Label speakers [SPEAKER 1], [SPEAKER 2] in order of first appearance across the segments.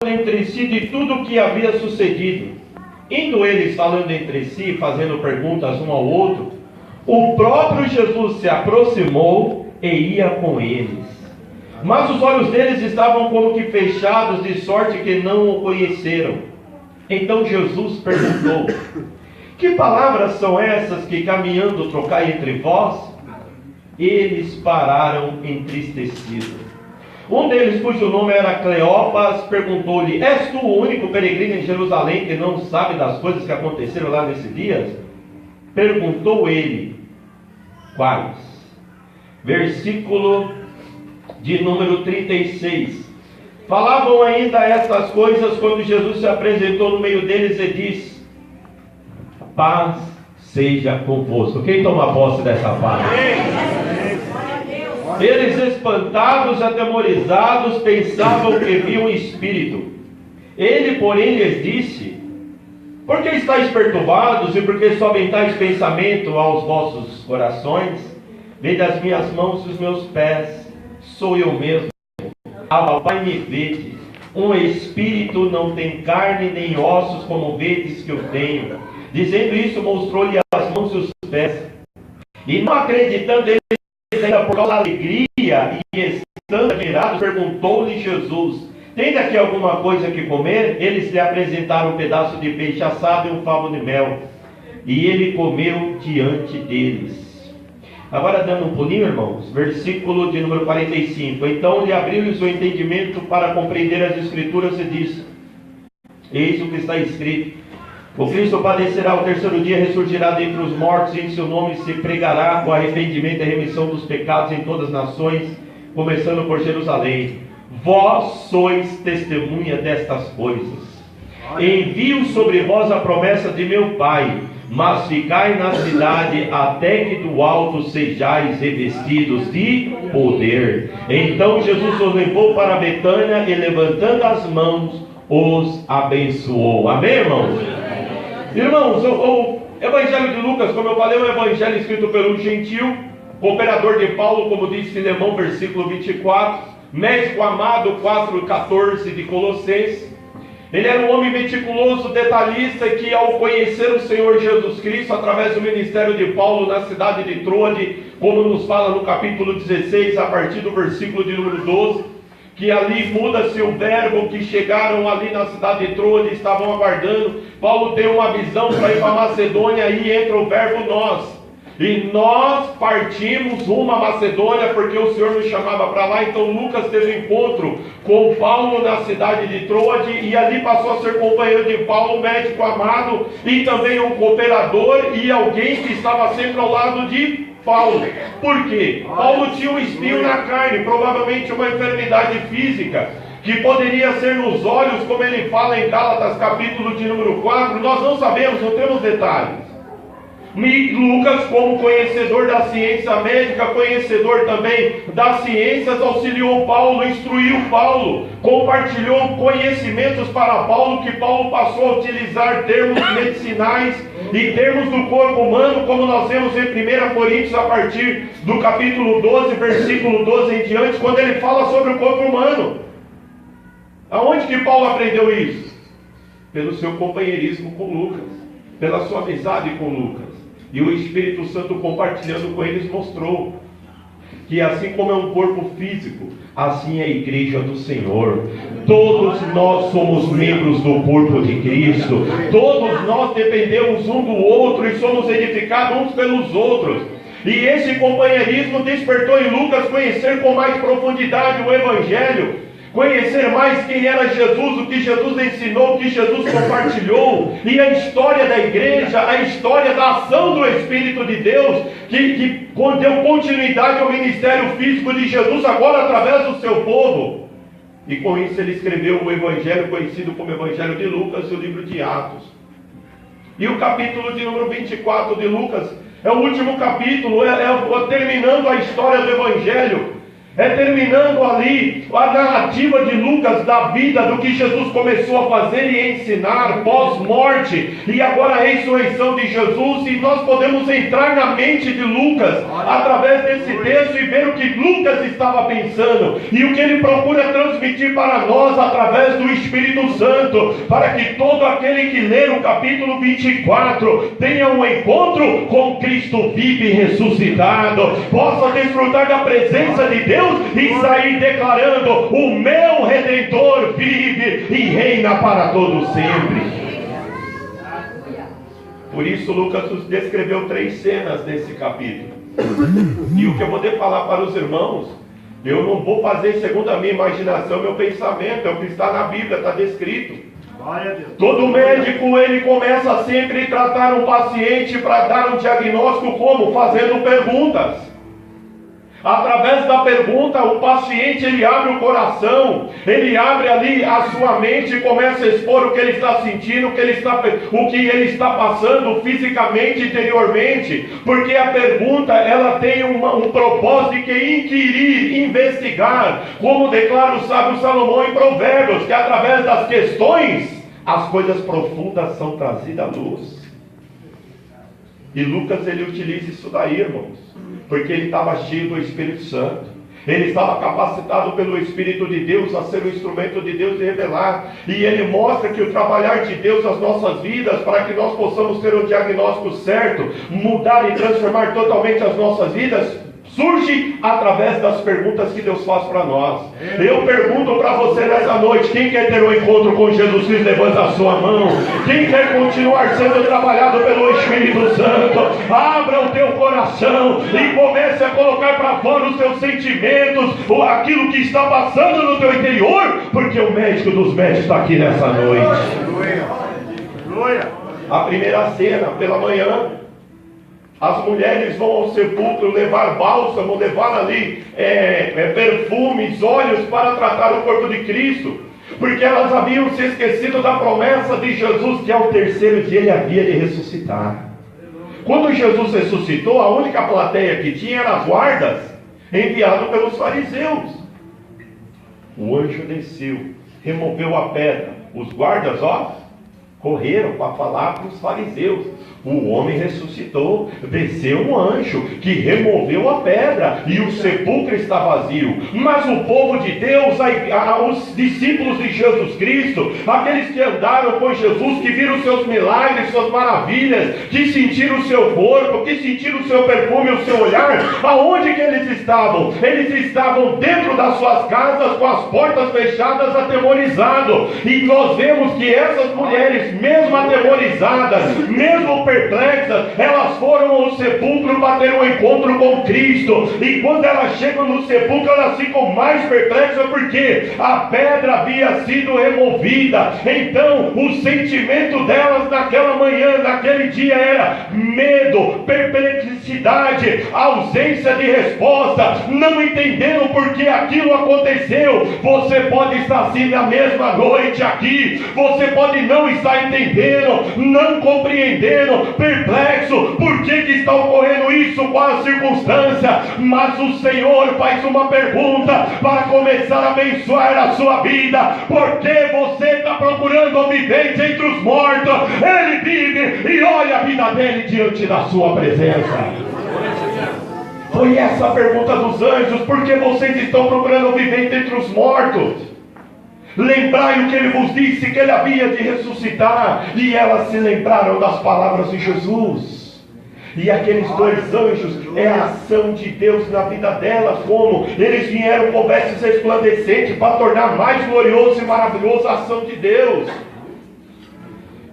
[SPEAKER 1] entre si de tudo o que havia sucedido. Indo eles falando entre si, fazendo perguntas um ao outro, o próprio Jesus se aproximou e ia com eles. Mas os olhos deles estavam como que fechados, de sorte que não o conheceram. Então Jesus perguntou: que palavras são essas que caminhando trocai entre vós? Eles pararam entristecidos. Um deles, cujo nome era Cleopas, perguntou-lhe: és tu o único peregrino em Jerusalém que não sabe das coisas que aconteceram lá nesses dias? Perguntou ele: quais? Versículo de número 36. Falavam ainda estas coisas quando Jesus se apresentou no meio deles e disse: paz seja convosco. Quem toma posse dessa paz? Eles, espantados, atemorizados, pensavam que viam um espírito. Ele, porém, lhes disse: por que estáis perturbados e por que sobem tais pensamentos aos vossos corações? Vede as minhas mãos e os meus pés, sou eu mesmo. Apalpai-me e vede. Um espírito não tem carne nem ossos, como vedes que eu tenho. Dizendo isso, mostrou-lhe as mãos e os pés. E não acreditando ele, ainda por causa da alegria e estando admirados, perguntou-lhe Jesus: tem daqui alguma coisa que comer? Eles lhe apresentaram um pedaço de peixe assado e um favo de mel, e ele comeu diante deles. Agora, dando um pulinho, irmãos, versículo de número 45. Então lhe abriu-lhes o entendimento para compreender as Escrituras e disse: eis o que está escrito: o Cristo padecerá ao terceiro dia, ressurgirá dentre os mortos, e em seu nome se pregará com arrependimento e remissão dos pecados em todas as nações, começando por Jerusalém. Vós sois testemunha destas coisas. Envio sobre vós a promessa de meu Pai, mas ficai na cidade até que do alto sejais revestidos de poder. Então Jesus os levou para Betânia e, levantando as mãos, os abençoou. Amém, irmãos? Irmãos, o Evangelho de Lucas, como eu falei, é um evangelho escrito pelo gentil, cooperador de Paulo, como diz Filemão, versículo 24, médico amado, 4,14 de Colossenses. Ele era um homem meticuloso, detalhista, que ao conhecer o Senhor Jesus Cristo, através do ministério de Paulo na cidade de Troade, como nos fala no capítulo 16, a partir do versículo de número 12, que ali muda-se o verbo, que chegaram ali na cidade de Troade, estavam aguardando. Paulo tem uma visão para ir para Macedônia, aí entra o verbo nós. E nós partimos rumo a Macedônia, porque o Senhor nos chamava para lá. Então Lucas teve um encontro com Paulo na cidade de Troade, e ali passou a ser companheiro de Paulo, médico amado, e também um cooperador, e alguém que estava sempre ao lado de Paulo. Por quê? Paulo tinha um espinho na carne, provavelmente uma enfermidade física, que poderia ser nos olhos, como ele fala em Gálatas capítulo de número 4, nós não sabemos, não temos detalhes. E Lucas, como conhecedor da ciência médica, conhecedor também das ciências, auxiliou Paulo, instruiu Paulo, compartilhou conhecimentos para Paulo, que Paulo passou a utilizar termos medicinais e termos do corpo humano, como nós vemos em 1 Coríntios, a partir do capítulo 12, versículo 12 em diante, quando ele fala sobre o corpo humano. Aonde que Paulo aprendeu isso? Pelo seu companheirismo com Lucas, pela sua amizade com Lucas. E o Espírito Santo, compartilhando com eles, mostrou que assim como é um corpo físico, assim é a igreja do Senhor. Todos nós somos membros do corpo de Cristo. Todos nós dependemos um do outro e somos edificados uns pelos outros. E esse companheirismo despertou em Lucas conhecer com mais profundidade o Evangelho, conhecer mais quem era Jesus, o que Jesus ensinou, o que Jesus compartilhou, e a história da igreja, a história da ação do Espírito de Deus, que deu continuidade ao ministério físico de Jesus, agora através do seu povo. E com isso ele escreveu o Evangelho conhecido como Evangelho de Lucas e o livro de Atos. E o capítulo de número 24 de Lucas é o último capítulo, terminando a história do Evangelho. terminando ali a narrativa de Lucas da vida, do que Jesus começou a fazer e ensinar pós-morte, e agora a ressurreição de Jesus. E nós podemos entrar na mente de Lucas através desse texto e ver o que Lucas estava pensando e o que ele procura transmitir para nós através do Espírito Santo, para que todo aquele que ler o capítulo 24 tenha um encontro com Cristo vivo e ressuscitado, possa desfrutar da presença de Deus e sair declarando: o meu Redentor vive e reina para todo sempre. Por isso Lucas nos descreveu 3 cenas nesse capítulo. E o que eu vou falar para os irmãos, eu não vou fazer segundo a minha imaginação, meu pensamento, é o que está na Bíblia, está descrito. Todo médico, ele começa sempre a tratar um paciente para dar um diagnóstico como? Fazendo perguntas. Através da pergunta, o paciente, ele abre o coração, ele abre ali a sua mente e começa a expor o que ele está sentindo, o que ele está passando fisicamente, interiormente, porque a pergunta, ela tem um propósito de inquirir, investigar, como declara o sábio Salomão em Provérbios, que através das questões, as coisas profundas são trazidas à luz. E Lucas, ele utiliza isso daí, irmãos, porque ele estava cheio do Espírito Santo. Ele estava capacitado pelo Espírito de Deus a ser o instrumento de Deus de revelar. E ele mostra que o trabalhar de Deus nas nossas vidas, para que nós possamos ter o diagnóstico certo, mudar e transformar totalmente as nossas vidas, surge através das perguntas que Deus faz para nós. Eu pergunto para você nessa noite: quem quer ter um encontro com Jesus Cristo, levanta a sua mão. Quem quer continuar sendo trabalhado pelo Espírito Santo, abra o teu coração e comece a colocar para fora os teus sentimentos, aquilo que está passando no teu interior, porque o médico dos médicos está aqui nessa noite. A primeira cena, pela manhã, as mulheres vão ao sepulcro levar bálsamo, levar ali perfumes, óleos para tratar o corpo de Cristo, porque elas haviam se esquecido da promessa de Jesus, que ao terceiro dia ele havia de ressuscitar. Quando Jesus ressuscitou, a única plateia que tinha eram as guardas, enviado pelos fariseus. O anjo desceu, removeu a pedra. Os guardas, correram para falar para os fariseus: o homem ressuscitou, desceu um anjo que removeu a pedra e o sepulcro está vazio. Mas o povo de Deus, os discípulos de Jesus Cristo, aqueles que andaram com Jesus, que viram seus milagres, suas maravilhas, que sentiram o seu corpo, que sentiram o seu perfume, o seu olhar, aonde que eles estavam? Eles estavam dentro das suas casas, com as portas fechadas, atemorizados. E nós vemos que essas mulheres, mesmo atemorizadas, mesmo perplexas, elas foram ao sepulcro para ter um encontro com Cristo. E quando elas chegam no sepulcro, elas ficam mais perplexas, porque a pedra havia sido removida. Então o sentimento delas naquela manhã, naquele dia, era medo, perplexidade, ausência de resposta, não entendendo por que aquilo aconteceu. Você pode estar assim na mesma noite aqui, você pode não estar entendendo, não compreendendo, perplexo, por que está ocorrendo isso, qual a circunstância, mas o Senhor faz uma pergunta para começar a abençoar a sua vida: porque você está procurando o vivente entre os mortos? Ele vive, e olha a vida dele diante da sua presença. Foi essa a pergunta dos anjos: por que vocês estão procurando o vivente entre os mortos? Lembrai o que ele vos disse, que ele havia de ressuscitar. E elas se lembraram das palavras de Jesus. E aqueles 2 anjos é a ação de Deus na vida delas, como eles vieram com vestes resplandecentes para tornar mais glorioso e maravilhoso a ação de Deus.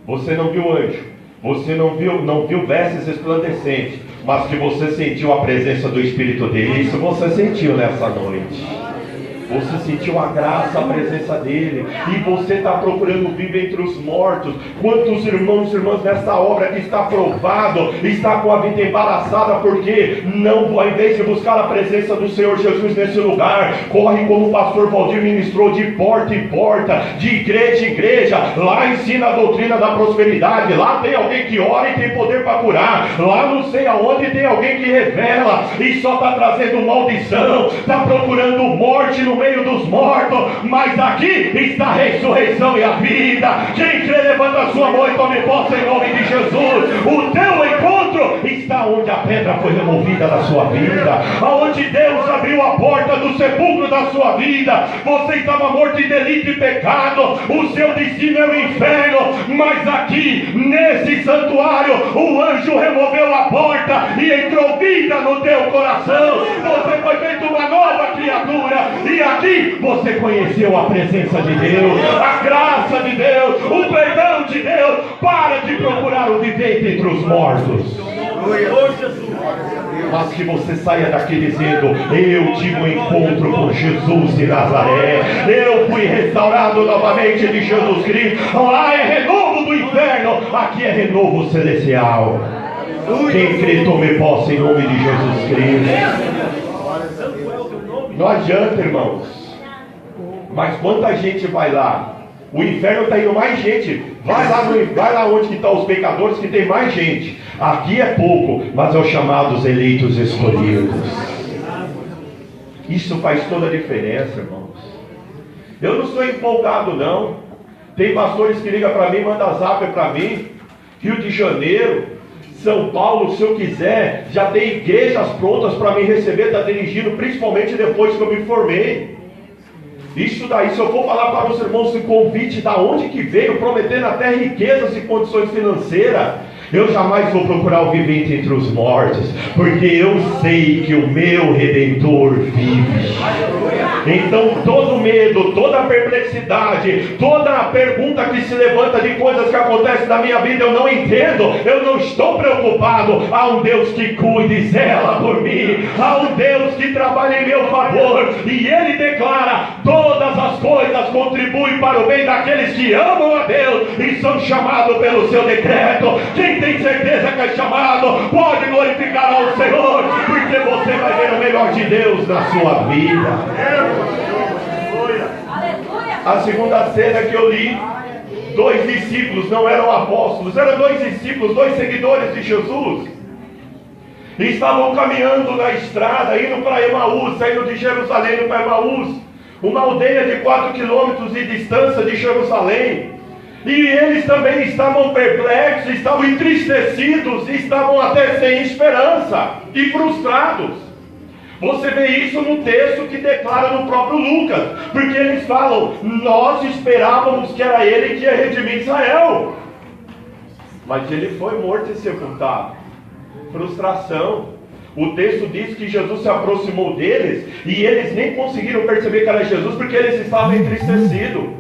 [SPEAKER 1] Você não viu anjo, você não viu vestes resplandecentes, mas que você sentiu a presença do Espírito dele. Isso você sentiu nessa noite. Você sentiu a graça, a presença dele, e você está procurando viver entre os mortos. Quantos irmãos e irmãs nessa obra que está provado, está com a vida embaraçada, porque não, ao invés de buscar a presença do Senhor Jesus nesse lugar, corre como o pastor Valdir ministrou, de porta em porta, de igreja em igreja. Lá ensina a doutrina da prosperidade, lá tem alguém que ora e tem poder para curar, lá não sei aonde tem alguém que revela e só está trazendo maldição, está procurando morte no meio dos mortos, mas aqui está a ressurreição e a vida. Quem crê, levanta a sua mão e tome posse em nome de Jesus. O teu encontro está onde a pedra foi removida da sua vida, aonde Deus abriu a porta do sepulcro da sua vida. Você estava morto em delito e pecado, o seu destino é o inferno, mas aqui nesse santuário o anjo removeu a porta e entrou vida no teu coração. Você foi feito uma nova criatura, e aqui você conheceu a presença de Deus, a graça de Deus, o perdão de Deus. Para de procurar o vivente entre os mortos, mas que você saia daqui dizendo: eu tive um encontro com Jesus de Nazaré, eu fui restaurado novamente de Jesus Cristo. Lá é renovo do inferno, aqui é renovo celestial. Quem crê, tome posse em nome de Jesus Cristo. Não adianta, irmãos, mas quanta gente vai lá? O inferno está indo mais gente. Vai lá onde estão os pecadores, que tem mais gente. Aqui é pouco, mas é os chamados eleitos escolhidos. Isso faz toda a diferença, irmãos. Eu não sou empolgado, não. Tem pastores que ligam para mim, mandam zap para mim. Rio de Janeiro, São Paulo, se eu quiser, já tem igrejas prontas para me receber, está dirigindo, principalmente depois que eu me formei. Isso daí, se eu for falar para os irmãos o convite da onde que veio, prometendo até riquezas e condições financeiras, eu jamais vou procurar o vivente entre os mortos, porque eu sei que o meu Redentor vive. Então todo medo, toda perplexidade, toda pergunta que se levanta de coisas que acontecem na minha vida, eu não entendo, eu não estou preocupado. Há um Deus que cuida e zela por mim, há um Deus que trabalha em meu favor, e Ele declara: todas as coisas contribuem para o bem daqueles que amam a Deus e são chamados pelo seu decreto. Quem tem certeza que é chamado, pode glorificar ao Senhor, porque você vai ver o melhor de Deus na sua vida. A segunda cena que eu li, 2 discípulos, não eram apóstolos, eram 2 discípulos, 2 seguidores de Jesus, estavam caminhando na estrada, indo para Emaús, saindo de Jerusalém, indo para Emaús, uma aldeia de 4 quilômetros de distância de Jerusalém. E eles também estavam perplexos, estavam entristecidos, estavam até sem esperança e frustrados. Você vê isso no texto que declara no próprio Lucas, porque eles falam: nós esperávamos que era ele que ia redimir Israel, mas ele foi morto e sepultado. Frustração. O texto diz que Jesus se aproximou deles e eles nem conseguiram perceber que era Jesus, porque eles estavam entristecidos.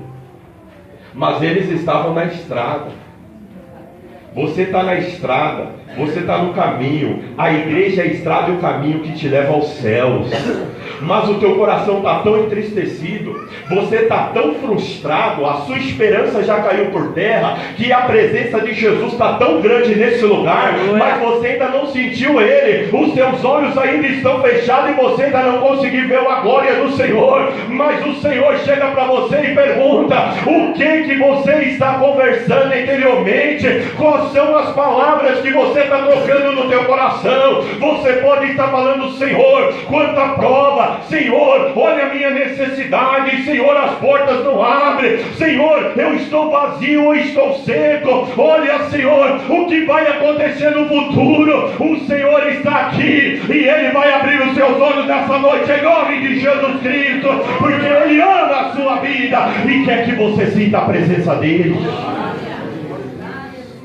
[SPEAKER 1] Mas eles estavam na estrada. Você está na estrada, você está no caminho. A igreja é a estrada e o caminho que te leva aos céus. Mas o teu coração está tão entristecido, você está tão frustrado, a sua esperança já caiu por terra, que a presença de Jesus está tão grande nesse lugar, mas você ainda não sentiu Ele, os seus olhos ainda estão fechados e você ainda não conseguiu ver a glória do Senhor. Mas o Senhor chega para você e pergunta: o que você está conversando interiormente? Quais são as palavras que você está trocando no teu coração? Você pode estar falando: Senhor, quanta prova, Senhor, olha a minha necessidade, Senhor, as portas não abrem, Senhor, eu estou vazio, eu estou seco, olha, Senhor, o que vai acontecer no futuro? O Senhor está aqui e Ele vai abrir os seus olhos nessa noite em nome de Jesus Cristo, porque Ele ama a sua vida e quer que você sinta a presença dEle.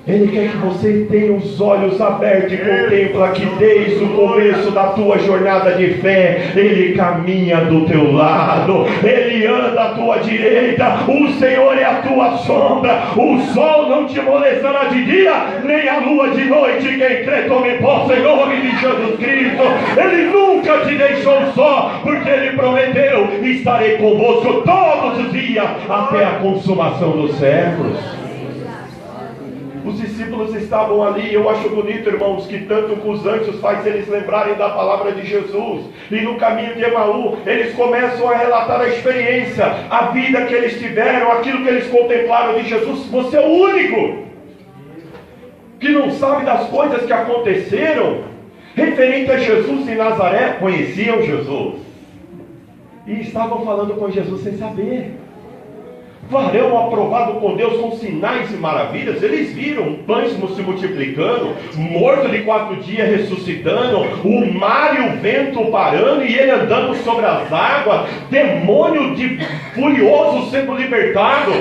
[SPEAKER 1] Ele quer que você tenha os olhos abertos e contempla que desde o começo da tua jornada de fé, Ele caminha do teu lado, Ele anda à tua direita, o Senhor é a tua sombra, o sol não te molestará de dia, nem a lua de noite. Quem crê tome posse em nome de Jesus Cristo. Ele nunca te deixou só, porque Ele prometeu: estarei convosco todos os dias, até a consumação dos séculos. Os discípulos estavam ali. Eu acho bonito, irmãos, que tanto com os anjos faz eles lembrarem da palavra de Jesus. E no caminho de Emaú, eles começam a relatar a experiência, a vida que eles tiveram, aquilo que eles contemplaram de Jesus. Você é o único que não sabe das coisas que aconteceram referente a Jesus de Nazaré. Conheciam Jesus e estavam falando com Jesus sem saber. Varão aprovado com Deus com sinais e maravilhas. Eles viram pães se multiplicando, morto de 4 dias ressuscitando, o mar e o vento parando e ele andando sobre as águas, demônio furioso sendo libertado.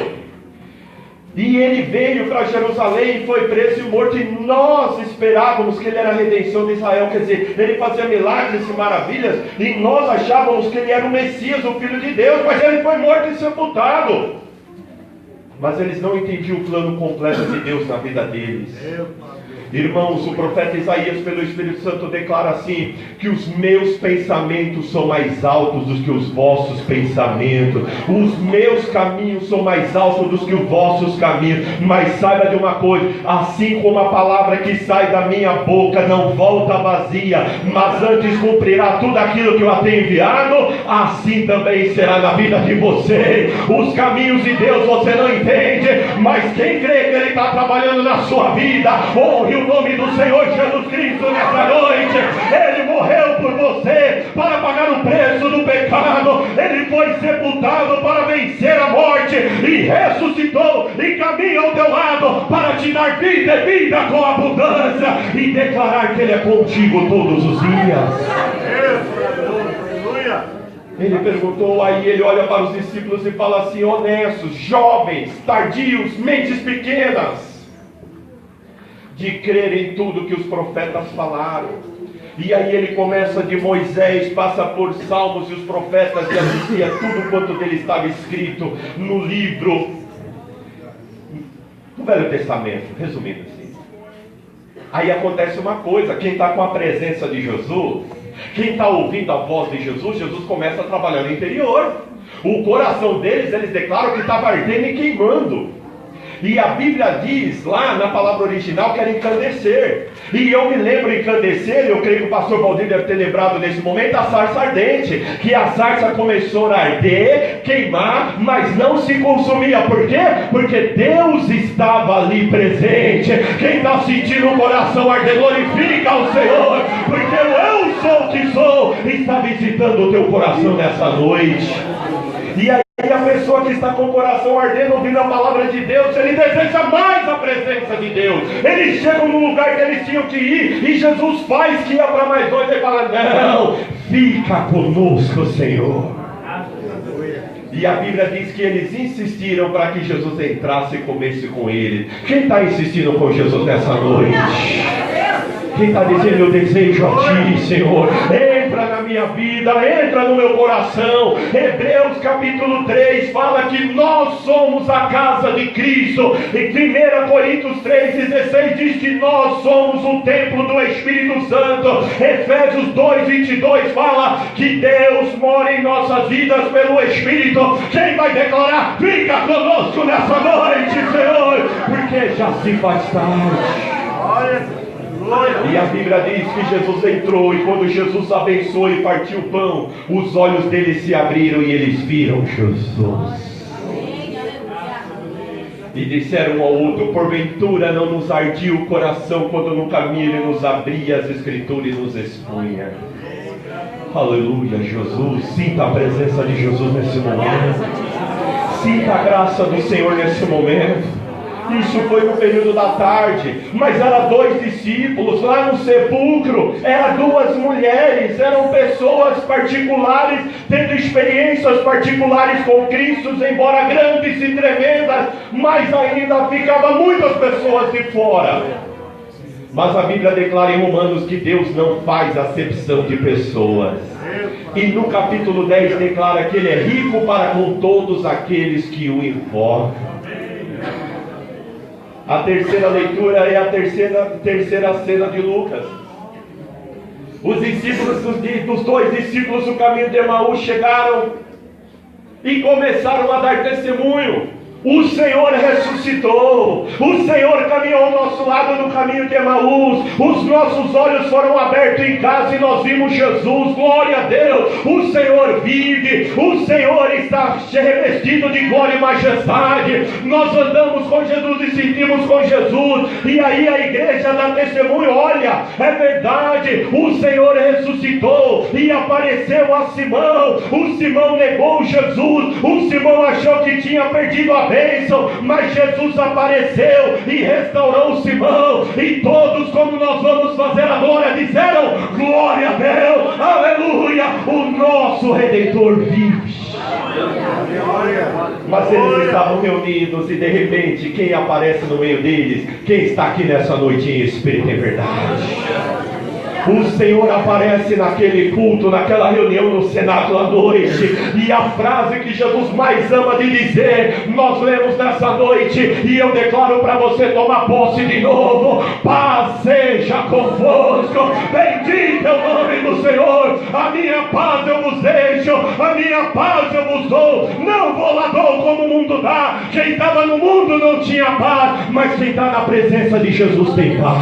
[SPEAKER 1] E ele veio para Jerusalém e foi preso e morto, e nós esperávamos que ele era a redenção de Israel. Quer dizer, ele fazia milagres e maravilhas, e nós achávamos que ele era o Messias, o Filho de Deus, mas ele foi morto e sepultado. Mas eles não entendiam o plano completo de Deus na vida deles. Irmãos, o profeta Isaías, pelo Espírito Santo, declara assim: que os meus pensamentos são mais altos do que os vossos pensamentos, os meus caminhos são mais altos do que os vossos caminhos. Mas saiba de uma coisa: assim como a palavra que sai da minha boca não volta vazia, mas antes cumprirá tudo aquilo que eu a tenho enviado, assim também será na vida de você. Os caminhos de Deus você não entende, mas quem crê que Ele está trabalhando na sua vida, honre o nome do Senhor Jesus Cristo nessa noite. Ele morreu por você para pagar o preço do pecado. Ele foi sepultado para vencer a morte e ressuscitou e caminha ao teu lado para te dar vida e vida com abundância e declarar que Ele é contigo todos os dias. Ele perguntou, aí ele olha para os discípulos e fala assim: honestos, jovens, tardios, mentes pequenas, de crer em tudo que os profetas falaram. E aí ele começa de Moisés, passa por Salmos e os profetas, e anuncia tudo quanto dele estava escrito no livro do Velho Testamento, resumindo assim. Aí acontece uma coisa: quem está com a presença de Jesus, quem está ouvindo a voz de Jesus, Jesus começa a trabalhar no interior. O coração deles, eles declaram que estava ardendo e queimando. E a Bíblia diz lá na palavra original que era encandecer. E eu me lembro encandecer, eu creio que o pastor Valdir deve ter lembrado nesse momento, a sarça ardente. Que a sarça começou a arder, queimar, mas não se consumia. Por quê? Porque Deus estava ali presente. Quem está sentindo o coração arder, glorifica ao Senhor, porque eu sou o que sou, está visitando o teu coração nessa noite. E aí a pessoa que está com o coração ardendo, ouvindo a palavra de Deus, ele deseja mais a presença de Deus. Eles chegam no lugar que eles tinham que ir, e Jesus faz que ia para mais longe e fala: não, fica conosco, Senhor. E a Bíblia diz que eles insistiram para que Jesus entrasse e comesse com eles. Quem está insistindo com Jesus nessa noite? Quem está dizendo: eu desejo a Ti, Senhor, entra na minha vida, entra no meu coração. Hebreus capítulo 3 fala que nós somos a casa de Cristo. Em 1 Coríntios 3,16 diz que nós somos o templo do Espírito Santo. Efésios 2,22 fala que Deus mora em nossas vidas pelo Espírito. Quem vai declarar: fica conosco nessa noite, Senhor, porque já se faz tarde. E a Bíblia diz que Jesus entrou, e quando Jesus abençoou e partiu o pão, os olhos deles se abriram e eles viram Jesus. E disseram um ao outro: porventura não nos ardia o coração quando no caminho Ele nos abria as Escrituras e nos expunha. Aleluia, Jesus. Sinta a presença de Jesus nesse momento. Sinta a graça do Senhor nesse momento. Isso foi no período da tarde, mas eram 2 discípulos. Lá no sepulcro, eram 2 mulheres, eram pessoas particulares, tendo experiências particulares com Cristo, embora grandes e tremendas, mas ainda ficavam muitas pessoas de fora. Mas a Bíblia declara em Romanos que Deus não faz acepção de pessoas. E no capítulo 10 declara que Ele é rico para com todos aqueles que o invocam. A terceira leitura é a terceira cena de Lucas. Os discípulos dos 2 discípulos do caminho de Emaús chegaram e começaram a dar testemunho. O Senhor ressuscitou, o Senhor caminhou ao nosso lado no caminho de Emaús, os nossos olhos foram abertos em casa e nós vimos Jesus, glória a Deus, o Senhor vive, o Senhor está revestido de glória e majestade, nós andamos com Jesus e sentimos com Jesus, e aí a igreja dá testemunho, olha, é verdade, o Senhor ressuscitou e apareceu a Simão, o Simão negou Jesus, o Simão achou que tinha perdido a bênção, mas Jesus apareceu e restaurou o Simão, e todos, como nós vamos fazer agora, disseram, glória a Deus, aleluia, o nosso Redentor vive. Mas eles estavam reunidos e de repente, quem aparece no meio deles? Quem está aqui nessa noite em espírito e verdade? O Senhor aparece naquele culto, naquela reunião no cenáculo à noite, e a frase que Jesus mais ama de dizer, nós lemos nessa noite, e eu declaro para você tomar posse de novo: paz seja convosco, bendito é o nome do Senhor, a minha paz eu vos deixo, a minha paz eu vos dou, não vou lá dou como o mundo dá. Quem estava no mundo não tinha paz, mas quem está na presença de Jesus tem paz.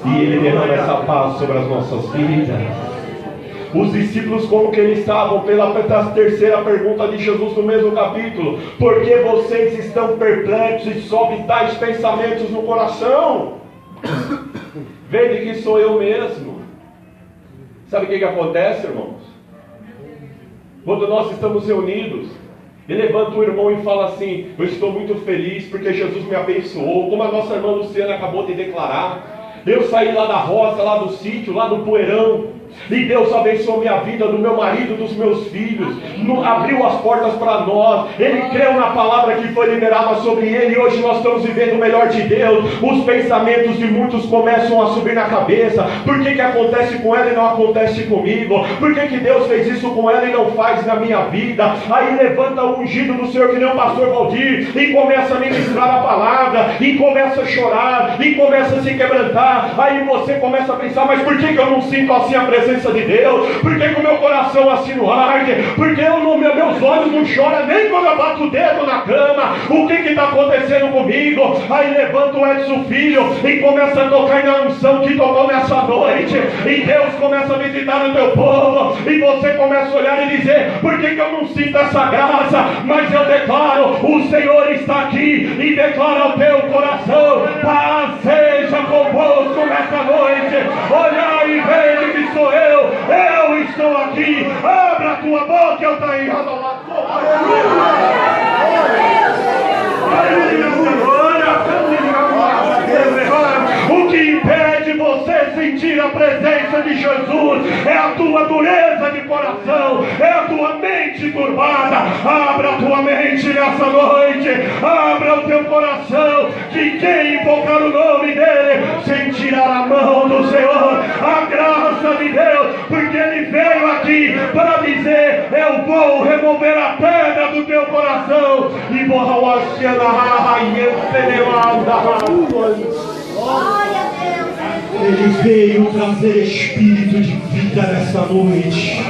[SPEAKER 1] E Ele derrama essa paz sobre as nossas vidas. Os discípulos, como que eles estavam? Pela terceira pergunta de Jesus no mesmo capítulo: por que vocês estão perplexos e sobem tais pensamentos no coração? Vede que sou eu mesmo. Sabe o que acontece, irmãos? Quando nós estamos reunidos, e levanta o irmão e fala assim: eu estou muito feliz porque Jesus me abençoou, como a nossa irmã Luciana acabou de declarar. Eu saí lá da roça, lá do sítio, lá do poeirão, e Deus abençoou minha vida, do meu marido, dos meus filhos, abriu as portas para nós, Ele creu na palavra que foi liberada sobre Ele, e hoje nós estamos vivendo o melhor de Deus. Os pensamentos de muitos começam a subir na cabeça: por que acontece com ela e não acontece comigo? Por que Deus fez isso com ela e não faz na minha vida? Aí levanta o ungido do Senhor, que nem o pastor Valdir, e começa a ministrar a palavra, e começa a chorar, e começa a se quebrantar. Aí você começa a pensar: mas por que eu não sinto assim a presença de Deus? Por que o meu coração assim não arde? Por que meus olhos não choram nem quando eu bato o dedo na cama? O que está acontecendo comigo? Aí levanta o Edson Filho e começa a tocar na unção que tocou nessa noite, e Deus começa a visitar o teu povo, e você começa a olhar e dizer: por que eu não sinto essa graça? Mas eu declaro: o Senhor está aqui, e declara ao teu coração: paz seja convosco nessa noite. Olhai e veja que sou eu estou aqui. Abra a tua boca, eu estou aí. O que impede você sentir a presença de Jesus é a tua dureza de coração, é a tua mente turbada. Abra a tua mente nessa noite, abra o teu coração, que quem invocar o nome dele sentirá a mão do Senhor, a graça de Deus, porque ele veio aqui para dizer: eu vou remover a pedra do teu coração e vou Ele veio trazer espírito de vida nessa noite,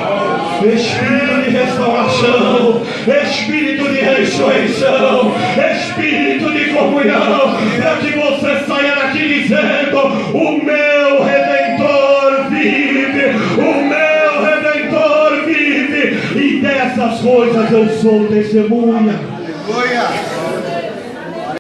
[SPEAKER 1] espírito de restauração, espírito de ressurreição, espírito de comunhão, para que você saia daqui dizendo: o meu Redentor vive, o meu Redentor vive, e dessas coisas eu sou testemunha.